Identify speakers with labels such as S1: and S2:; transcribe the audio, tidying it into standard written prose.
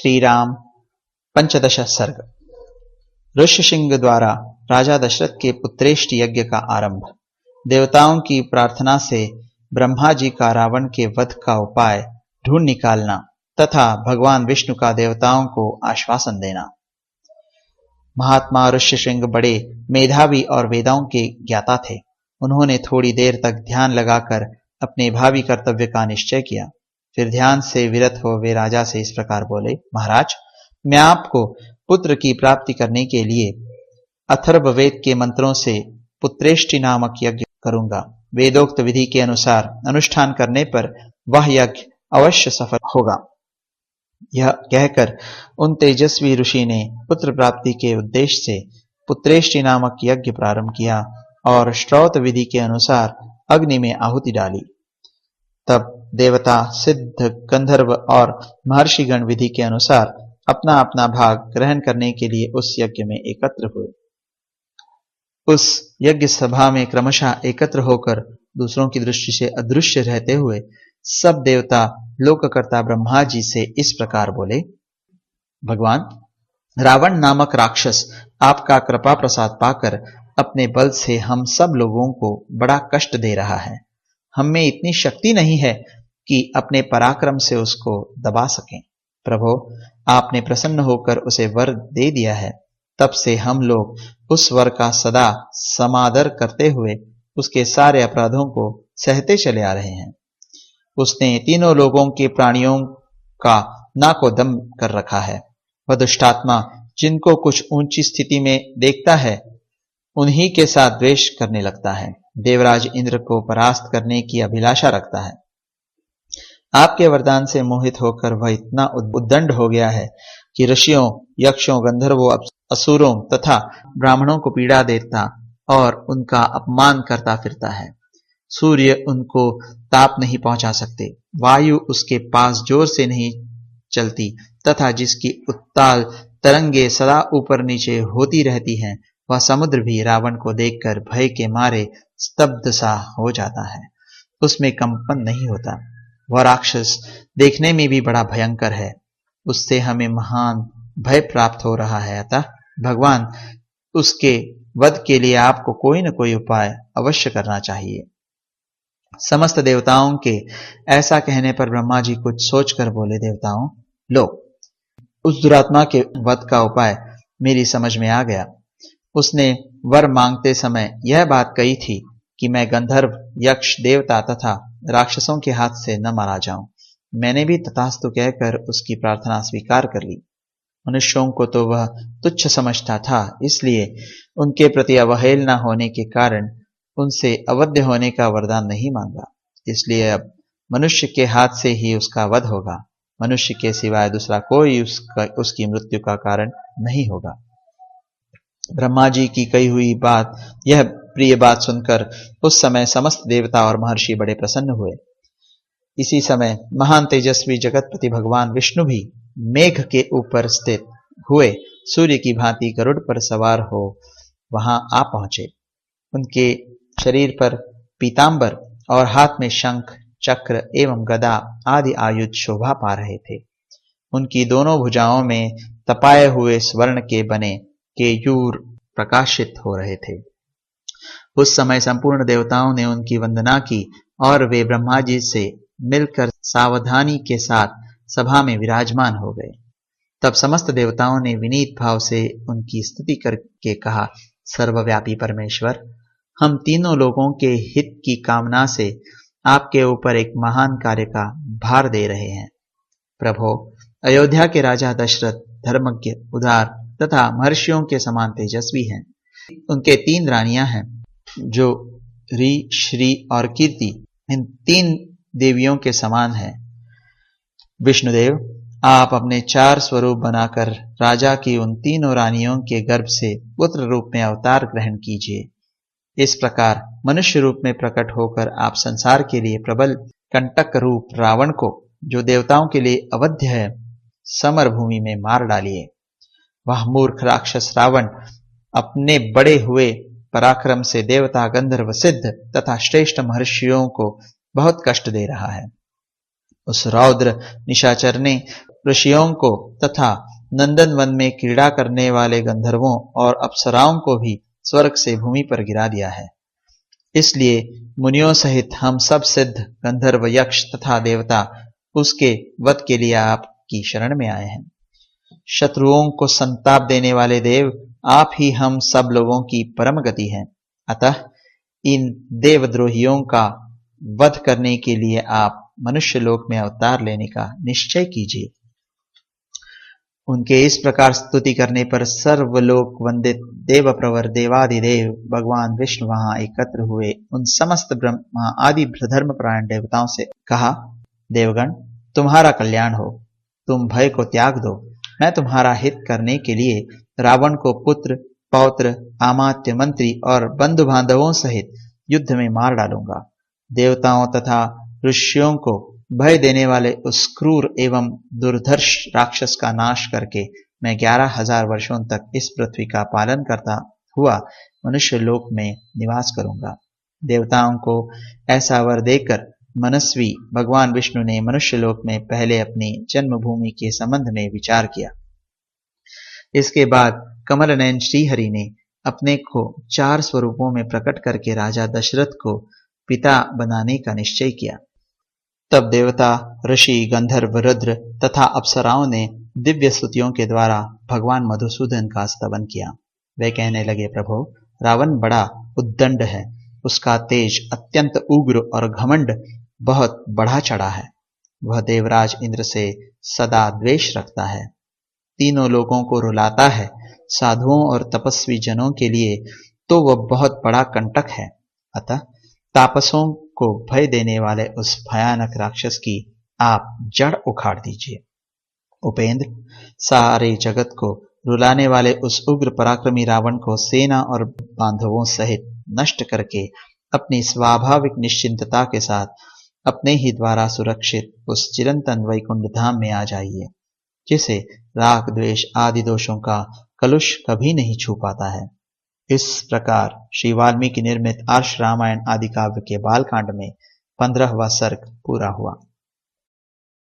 S1: श्री राम पंचदश सर्ग। ऋष्यशृंग द्वारा राजा दशरथ के पुत्रेष्टि यज्ञ का आरंभ। देवताओं की प्रार्थना से ब्रह्मा जी का रावण के वध का उपाय ढूंढ निकालना तथा भगवान विष्णु का देवताओं को आश्वासन देना। महात्मा ऋष्यशृंग बड़े मेधावी और वेदों के ज्ञाता थे। उन्होंने थोड़ी देर तक ध्यान लगाकर अपने भावी कर्तव्य का निश्चय किया। फिर ध्यान से विरत हो वे राजा से इस प्रकार बोले, महाराज, मैं आपको पुत्र की प्राप्ति करने के लिए अथर्ववेद के मंत्रों से पुत्रेष्टि नामक यज्ञ करूंगा। वेदोक्त विधि के अनुसार अनुष्ठान करने पर वह यज्ञ अवश्य सफल होगा। यह कहकर उन तेजस्वी ऋषि ने पुत्र प्राप्ति के उद्देश्य से पुत्रेष्टि नामक यज्ञ प्रारंभ किया और श्रौत विधि के अनुसार अग्नि में आहुति डाली। तब देवता, सिद्ध, गंधर्व और महर्षिगण विधि के अनुसार अपना अपना भाग ग्रहण करने के लिए उस यज्ञ में एकत्र हुए। उस यज्ञ सभा में क्रमशः एकत्र होकर दूसरों की दृष्टि से अदृश्य रहते हुए सब देवता लोककर्ता ब्रह्मा जी से इस प्रकार बोले, भगवान, रावण नामक राक्षस आपका कृपा प्रसाद पाकर अपने बल से हम सब लोगों को बड़ा कष्ट दे रहा है। हम में इतनी शक्ति नहीं है कि अपने पराक्रम से उसको दबा सकें। प्रभु, आपने प्रसन्न होकर उसे वर दे दिया है। तब से हम लोग उस वर का सदा समादर करते हुए उसके सारे अपराधों को सहते चले आ रहे हैं। उसने तीनों लोगों के प्राणियों का नाको दम कर रखा है। वह दुष्टात्मा जिनको कुछ ऊंची स्थिति में देखता है उन्हीं के साथ द्वेष करने लगता है। देवराज इंद्र को परास्त करने की अभिलाषा रखता है। आपके वरदान से मोहित होकर वह इतना उद्दंड हो गया है कि ऋषियों, यक्षों, गंधर्वों, असुरों तथा ब्राह्मणों को पीड़ा देता और उनका अपमान करता फिरता है। सूर्य उनको ताप नहीं पहुंचा सकते, वायु उसके पास जोर से नहीं चलती तथा जिसकी उत्ताल तरंगे सदा ऊपर नीचे होती रहती हैं, वह समुद्र भी रावण को देखकर भय के मारे स्तब्ध सा हो जाता है, उसमें कंपन नहीं होता। वह राक्षस देखने में भी बड़ा भयंकर है, उससे हमें महान भय प्राप्त हो रहा है। अतः भगवान, उसके वध के लिए आपको कोई न कोई उपाय अवश्य करना चाहिए। समस्त देवताओं के ऐसा कहने पर ब्रह्मा जी कुछ सोचकर बोले, देवताओं, लो, उस दुरात्मा के वध का उपाय मेरी समझ में आ गया। उसने वर मांगते समय यह बात कही थी कि मैं गंधर्व, यक्ष, देवता तथा राक्षसों के हाथ से न मारा जाऊं। मैंने भी तथास्तु कहकर उसकी प्रार्थना स्वीकार कर ली। मनुष्यों को तो वह तुच्छ समझता था, इसलिए उनके प्रति अवहेलना होने के कारण उनसे अवध्य होने का वरदान नहीं मांगा। इसलिए अब मनुष्य के हाथ से ही उसका वध होगा। मनुष्य के सिवाय दूसरा कोई उसकी मृत्यु का कारण नहीं होगा। ब्रह्मा जी की कही हुई बात, यह प्रिय बात सुनकर उस समय समस्त देवता और महर्षि बड़े प्रसन्न हुए। इसी समय महान तेजस्वी जगतपति भगवान विष्णु भी मेघ के ऊपर स्थित हुए सूर्य की भांति गरुड़ पर सवार हो वहां आ पहुंचे। उनके शरीर पर पीतांबर और हाथ में शंख, चक्र एवं गदा आदि आयुध शोभा पा रहे थे। उनकी दोनों भुजाओं में तपाए हुए स्वर्ण के बने केयूर प्रकाशित हो रहे थे। उस समय संपूर्ण देवताओं ने उनकी वंदना की और वे ब्रह्मा जी से मिलकर सावधानी के साथ सभा में विराजमान हो गए। तब समस्त देवताओं ने विनीत भाव से उनकी स्तुति करके कहा, सर्वव्यापी परमेश्वर, हम तीनों लोगों के हित की कामना से आपके ऊपर एक महान कार्य का भार दे रहे हैं। प्रभो, अयोध्या के राजा दशरथ धर्मज्ञ, उदार तथा महर्षियों के समान तेजस्वी हैं। उनके 3 रानियां हैं जो री, श्री और कीर्ति इन 3 देवियों के समान है। विष्णुदेव, आप अपने 4 स्वरूप बनाकर राजा की उन 3 रानियों के गर्भ से पुत्र रूप में अवतार ग्रहण कीजिए। इस प्रकार मनुष्य रूप में प्रकट होकर आप संसार के लिए प्रबल कंटक रूप रावण को, जो देवताओं के लिए अवध्य है, समर भूमि में मार डालिए। वह मूर्ख राक्षस रावण अपने बड़े हुए पराक्रम से देवता, गंधर्व, सिद्ध तथा श्रेष्ठ महर्षियों को बहुत कष्ट दे रहा है। उस रौद्र निशाचर ने ऋषियों को तथा नंदन वन में क्रीड़ा करने वाले गंधर्वों और अप्सराओं को भी स्वर्ग से भूमि पर गिरा दिया है। इसलिए मुनियों सहित हम सब सिद्ध गंधर्व यक्ष तथा देवता उसके वध के लिए आपकी शरण में आए हैं। शत्रुओं को संताप देने वाले देव आप ही हम सब लोगों की परम गति हैं। अतः इन देवद्रोहियों का वध करने के लिए आप मनुष्य लोक में अवतार लेने का निश्चय कीजिए। उनके इस प्रकार स्तुति करने पर सर्वलोक वंदित देव प्रवर देवादिदेव भगवान विष्णु वहां एकत्र हुए उन समस्त ब्रह्मा आदि धर्मपरायण देवताओं से कहा, देवगण तुम्हारा कल्याण हो, तुम भय को त्याग दो। मैं तुम्हारा हित करने के लिए रावण को पुत्र पौत्र आमात्य मंत्री और बंधु बांधवों सहित युद्ध में मार डालूंगा। देवताओं तथा ऋषियों को भय देने वाले उस क्रूर एवं दुर्धर्ष राक्षस का नाश करके मैं 11,000 वर्षों तक इस पृथ्वी का पालन करता हुआ मनुष्य लोक में निवास करूंगा। देवताओं को ऐसा वर देकर मनस्वी भगवान विष्णु ने मनुष्य लोक में पहले अपनी जन्मभूमि के संबंध में विचार किया। इसके बाद कमल नयन श्रीहरि ने अपने को 4 स्वरूपों में प्रकट करके राजा दशरथ को पिता बनाने का निश्चय किया। तब देवता ऋषि गंधर्व रुद्र तथा अप्सराओं ने दिव्य स्तुतियों के द्वारा भगवान मधुसूदन का स्तवन किया। वे कहने लगे, प्रभु रावण बड़ा उद्दंड है, उसका तेज अत्यंत उग्र और घमंड बहुत बढ़ा चढ़ा है। वह देवराज इंद्र से सदा द्वेष रखता है, तीनों लोगों को रुलाता है। साधुओं और तपस्वी जनों के लिए तो वह बहुत बड़ा कंटक है। अतः तापसों को भय देने वाले उस भयानक राक्षस की आप जड़ उखाड़ दीजिए। उपेंद्र, सारे जगत को रुलाने वाले उस उग्र पराक्रमी रावण को सेना और बांधवों सहित नष्ट करके अपनी स्वाभाविक निश्चिंतता के साथ अपने ही द्वारा सुरक्षित उस चिरंतन वैकुंठ धाम में आ जाइए, जिसे राग द्वेष आदि दोषों का कलुष कभी नहीं छू पाता है। इस प्रकार श्री वाल्मीकि निर्मित आर्ष रामायण आदि काव्य के बालकांड में 15वां सर्ग पूरा हुआ।